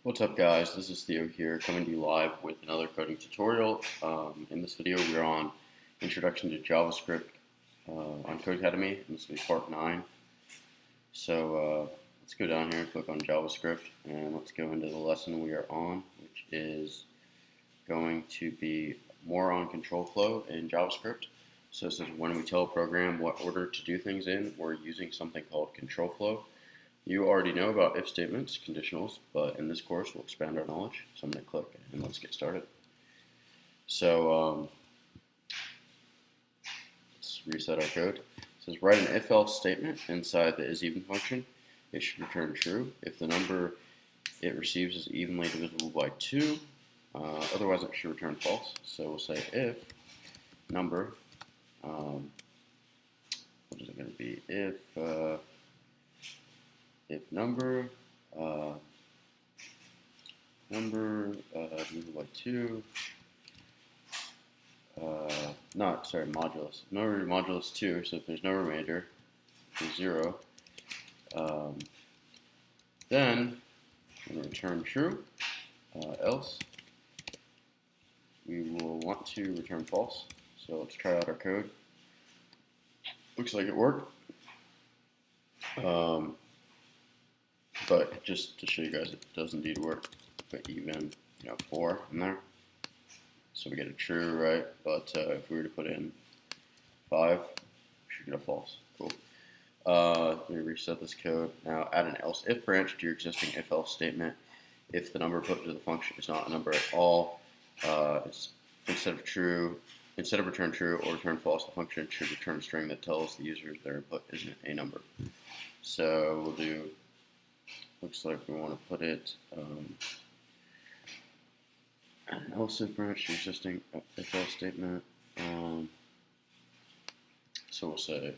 What's up, guys? This is Theo here, coming to you live with another coding tutorial. In this video, we're on Introduction to JavaScript on CodeCademy, and this will be part 9. So let's go down here and click on JavaScript, and let's go into the lesson we are on, which is going to be more on control flow in JavaScript. So this is when we tell a program what order to do things in, we're using something called control flow. You already know about if statements, conditionals, but in this course we'll expand our knowledge. So I'm going to click and let's get started. So let's reset our code. It says write an if-else statement inside the isEven function. It should return true if the number it receives is evenly divisible by 2. Otherwise it should return false. So we'll say if number, what is it going to be? If number divisible by 2, modulus. Number modulus 2, so if there's no remainder, is 0, then we're going to return true, else we will want to return false. So let's try out our code. Looks like it worked. But just to show you guys, it does indeed work. Put even 4 in there, so we get a true, right? But if we were to put in 5, we should get a false. Cool. Let me reset this code. Now add an else if branch to your existing if else statement. If the number put into the function is not a number at all, it's instead of return true or return false, the function should return a string that tells the user their input isn't a number. So we'll do. Looks like we want to put it an else if branch to existing if else statement. So we'll say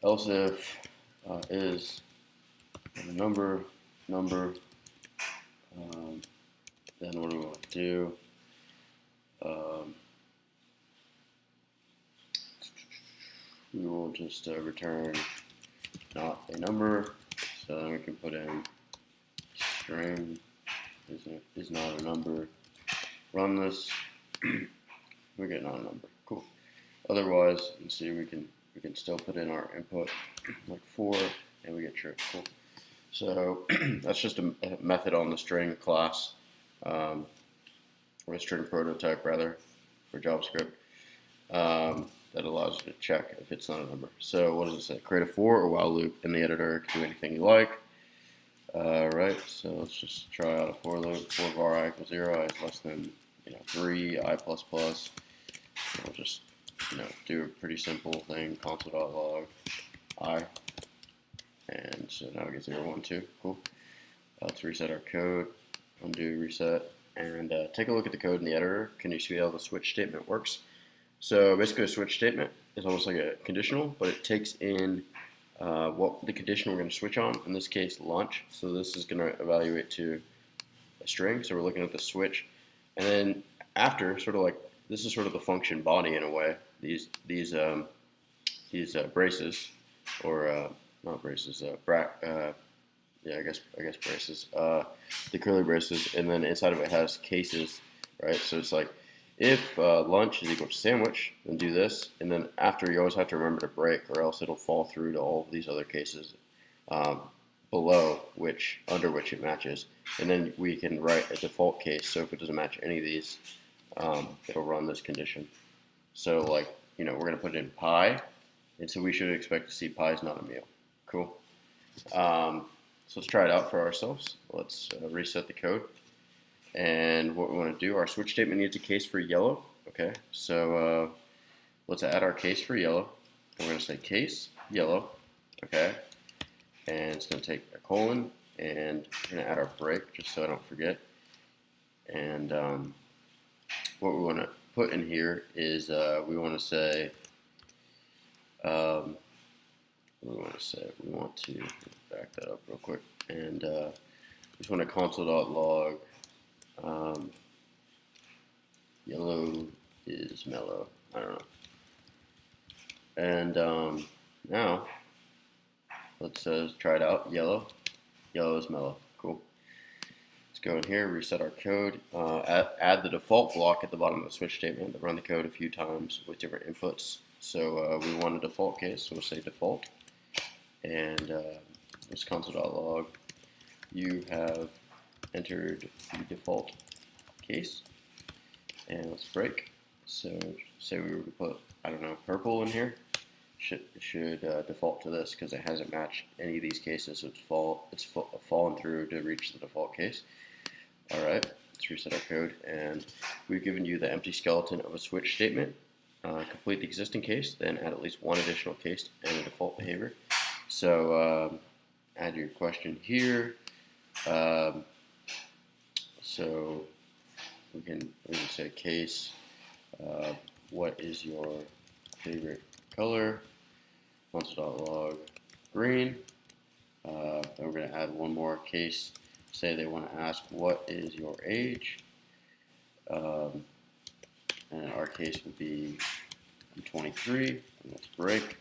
else if is the number, then what do we want to do? We will just return not a number. So then we can put in string is not a number. Run this. We get not a number. Cool. Otherwise, you can see we can still put in our input like 4, and we get true. Cool. So that's just a method on the string class, or a string prototype rather, for JavaScript. That allows you to check if it's not a number. So what does it say? Create a for or while loop in the editor. Do anything you like. Right. So let's just try out a for loop. For var I equals 0, I is less than 3, I plus plus. We'll just do a pretty simple thing. Console.log I, and so now we get 0, 1, 2. Cool. Let's reset our code. Undo, reset, and take a look at the code in the editor. Can you see how the switch statement works? So basically a switch statement is almost like a conditional, but it takes in what the condition we're going to switch on, in this case lunch. So this is going to evaluate to a string, so we're looking at the switch. And then after, this is sort of the function body in a way, these braces, or not braces, I guess braces, the curly braces, and then inside of it has cases, right? So it's like, if lunch is equal to sandwich, then do this, and then after you always have to remember to break, or else it'll fall through to all of these other cases below, under which it matches, and then we can write a default case. So if it doesn't match any of these, it'll run this condition. So like we're going to put in pie, and so we should expect to see pie is not a meal. Cool. So let's try it out for ourselves. Let's reset the code. And what we want to do, our switch statement needs a case for yellow. Okay, so let's add our case for yellow. We're going to say case yellow. Okay, and it's going to take a colon, and we're going to add our break just so I don't forget. And what we want to put in here is we want to say we want to back that up real quick, and we just want to console.log yellow is mellow. I don't know. And now let's try it out. Yellow is mellow. Cool. Cool. Let's go in here, reset our code, add the default block at the bottom of the switch statement to run the code a few times with different inputs. So we want a default case, so we'll say default, and this console.log, you have entered the default case, and let's break. So say we were to put, I don't know, purple in here, should default to this because it hasn't matched any of these cases, so it's fallen through to reach the default case. Alright, let's reset our code, and we've given you the empty skeleton of a switch statement. Complete the existing case, then add at least one additional case and a default behavior. So add your question here. So we can say case, what is your favorite color? Console.log green. Then we're going to add one more case. Say they want to ask, what is your age? And our case would be, I'm 23. And let's break.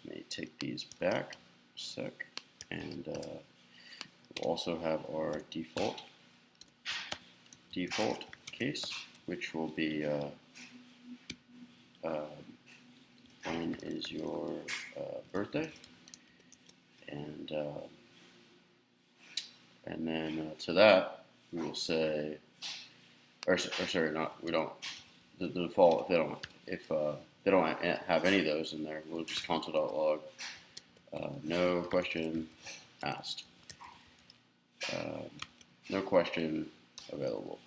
Let me take these back a sec. And we'll also have our default case, which will be when is your birthday? And then to that we will say, or sorry, we don't. The default, if they don't have any of those in there, we'll just console.log no question asked, no question available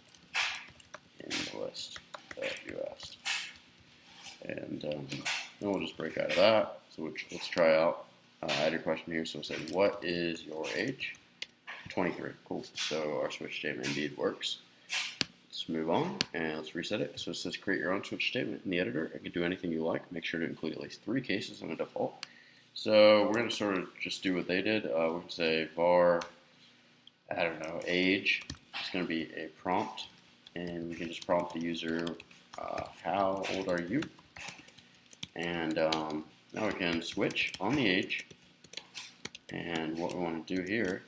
in the list that you asked, and then we'll just break out of that. So let's try out. Add your question here. So we'll say, what is your age? 23. Cool. So our switch statement indeed works. Let's move on and let's reset it. So it says create your own switch statement in the editor. It can do anything you like. Make sure to include at least 3 cases in a default. So we're going to sort of just do what they did. We can say var, I don't know, age. It's going to be a prompt, and we can just prompt the user, how old are you? And now we can switch on the age. And what we want to do here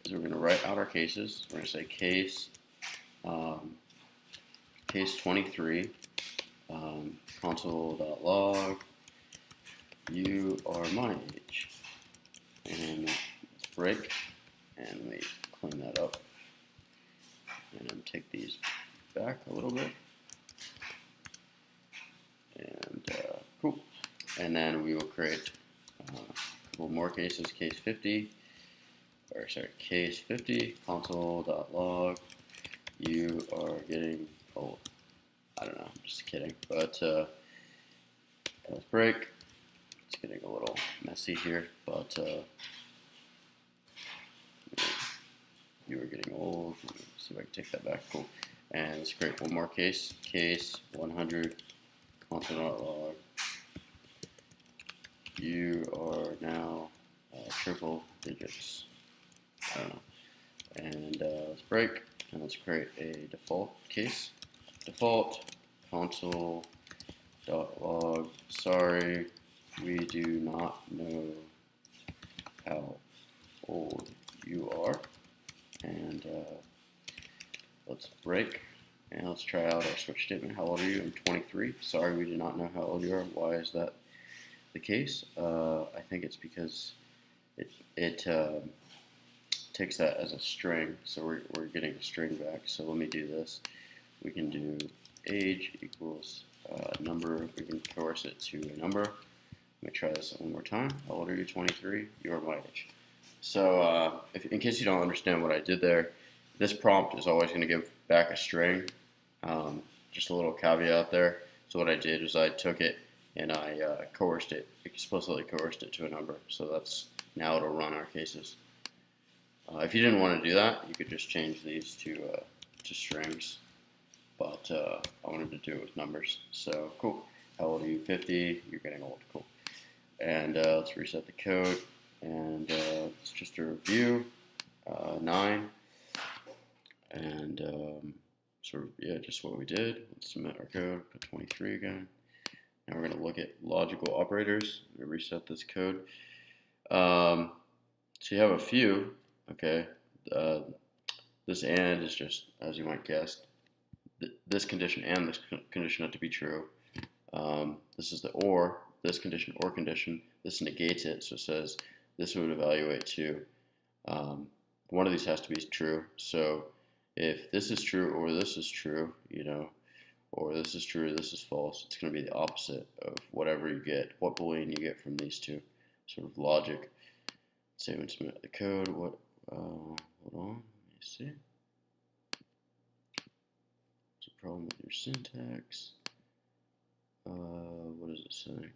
is we're going to write out our cases. We're going to say case 23, console.log, you are my age, and break, and let me clean that up, and take these back a little bit, and cool, and then we will create a couple more cases, case 50, console.log, you are getting old. I don't know, I'm just kidding, but let's break. It's getting a little messy here, but you are getting old. Let's see if I can take that back. Cool. And let's create one more case. Case 100, console.log. You are now triple digits. I don't know. And let's break, and let's create a default case. Default console.log. Sorry, we do not know how old you are. And let's break, and let's try out our switch statement. How old are you? I'm 23. Sorry, we do not know how old you are. Why is that the case? I think it's because it takes that as a string, so we're getting a string back. So let me do this. We can do age equals number. We can coerce it to a number. Let me try this one more time. How old are you? 23. You are my age. So in case you don't understand what I did there, this prompt is always going to give back a string. Just a little caveat there. So what I did is I took it and I explicitly coerced it to a number. So that's, now it'll run our cases. If you didn't want to do that, you could just change these to strings. But I wanted to do it with numbers. So cool. How old are you? 50. You're getting old. Cool. And let's reset the code. And it's just a review. 9. And sort of, yeah, just what we did. Let's submit our code. Put 23 again. Now we're going to look at logical operators. I'm going to reset this code. So you have a few. Okay, this and is just, as you might guess, this condition and this condition have to be true. This is the or, this condition or condition. This negates it, so it says this would evaluate to one of these has to be true. So if this is true or this is true, or this is true or this is false, it's going to be the opposite of whatever you get, what Boolean you get from these two sort of logic. Say when submit the code, hold on, let me see. There's a problem with your syntax. What is it saying?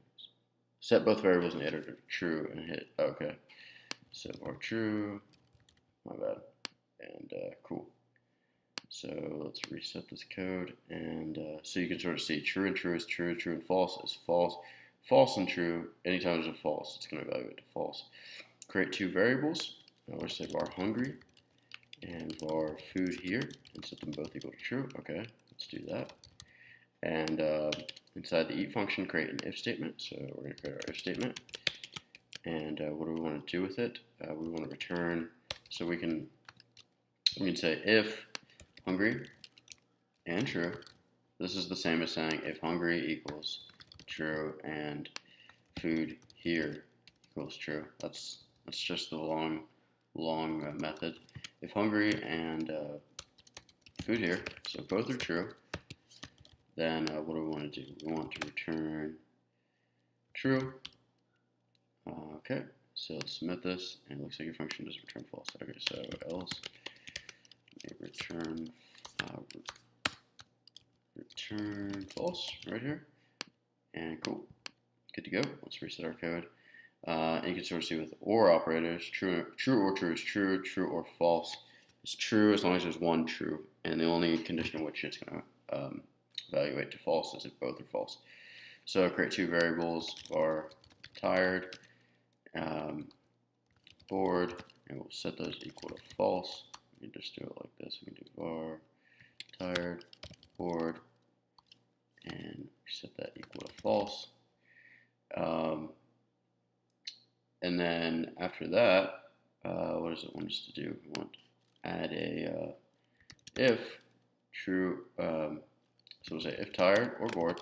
Set both variables in the editor to true and hit, okay. Set bar true, my bad, and cool. So let's reset this code, and so you can sort of see true and true is true, true and false is false, false and true. Anytime there's a false, it's going to evaluate to false. Create two variables. We'll say var hungry and var food here, and set them both equal to true. Okay, let's do that. And inside the eat function, create an if statement. So we're going to create our if statement. And what do we want to do with it? We want to return. So we can say if hungry and true. This is the same as saying if hungry equals true and food here equals true. That's just the long method. If hungry and food here, so both are true, then what do we want to do? We want to return true. Okay, so let's submit this, and it looks like your function doesn't return false. Okay, so else return false right here, and cool, good to go. Let's reset our code. And you can sort of see with or operators, true or true is true, true or false is true as long as there's one true, and the only condition in which it's going to evaluate to false is if both are false. So create two variables, var tired, board, and we'll set those equal to false. We can just do it like this. We can do var tired, board, and set that equal to false. And then after that, what does it want us to do? We want to add a if true, so we'll say if tired or bored.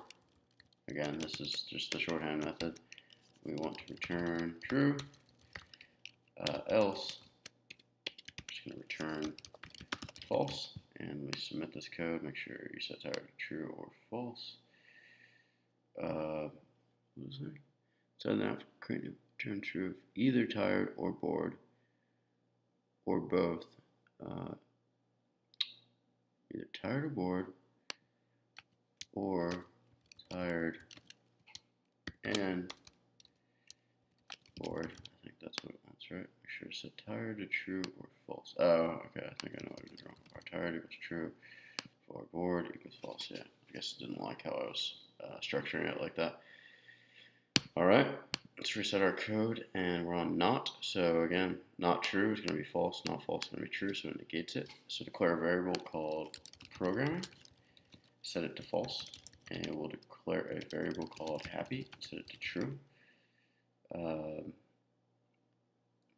Again, this is just the shorthand method. We want to return true, else, I'm just going to return false, and we submit this code. Make sure you set tired to true or false. What is it? So now create return true if either tired or bored, or both. Either tired or bored, or tired and bored. I think that's what it wants, right? Make sure to set tired to true or false. Oh, okay, I think I know what I did wrong. Our tired equals true, or bored equals false. Yeah, I guess it didn't like how I was structuring it like that. All right, let's reset our code, and we're on not. So again, not true is going to be false, not false is going to be true, so it negates it. So declare a variable called programming, set it to false, and we'll declare a variable called happy, set it to true.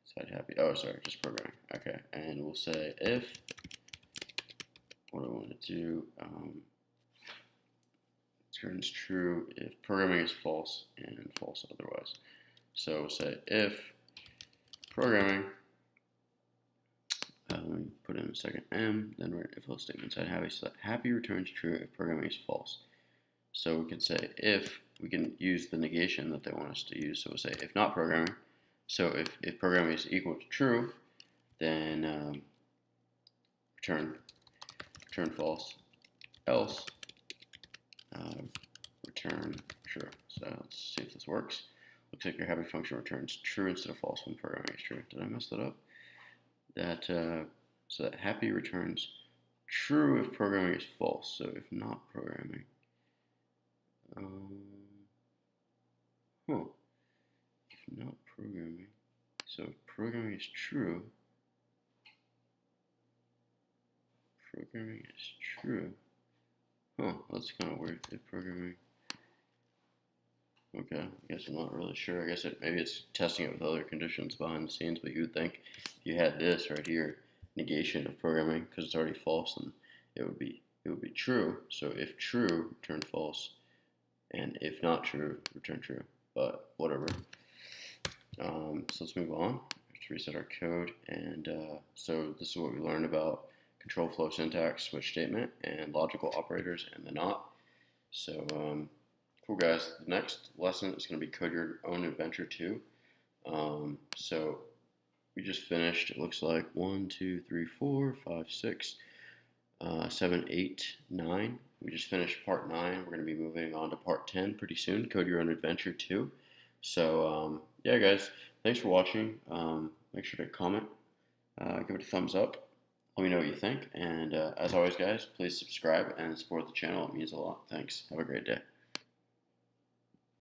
Set happy, oh sorry, just programming. Okay, and we'll say if, what do I want to do? Turns true if programming is false and false otherwise. So we'll say if programming, let me put in a second m, then we're if else statement inside happy, so that happy returns true if programming is false. So we can say if, we can use the negation that they want us to use, so we'll say if not programming. So if programming is equal to true, then return false, else return true. So let's see if this works. Looks like your happy function returns true instead of false when programming is true. Did I mess that up? That so that happy returns true if programming is false. So if not programming, if not programming, so if programming is true, that's kind of weird. If programming, okay, I guess I'm not really sure. I guess maybe it's testing it with other conditions behind the scenes, but you would think if you had this right here, negation of programming because it's already false, and it would be true. So if true, return false, and if not true, return true. But whatever. So let's move on. Let's reset our code, and so this is what we learned about control flow syntax, switch statement, and logical operators, and the not. So cool, guys. The next lesson is going to be Code Your Own Adventure 2. So we just finished, it looks like 1, 2, 3, 4, 5, 6, 7, 8, 9. We just finished part 9. We're going to be moving on to part 10 pretty soon, Code Your Own Adventure 2. So yeah, guys, thanks for watching. Make sure to comment, give it a thumbs up. Let me know what you think. And as always, guys, please subscribe and support the channel. It means a lot. Thanks. Have a great day.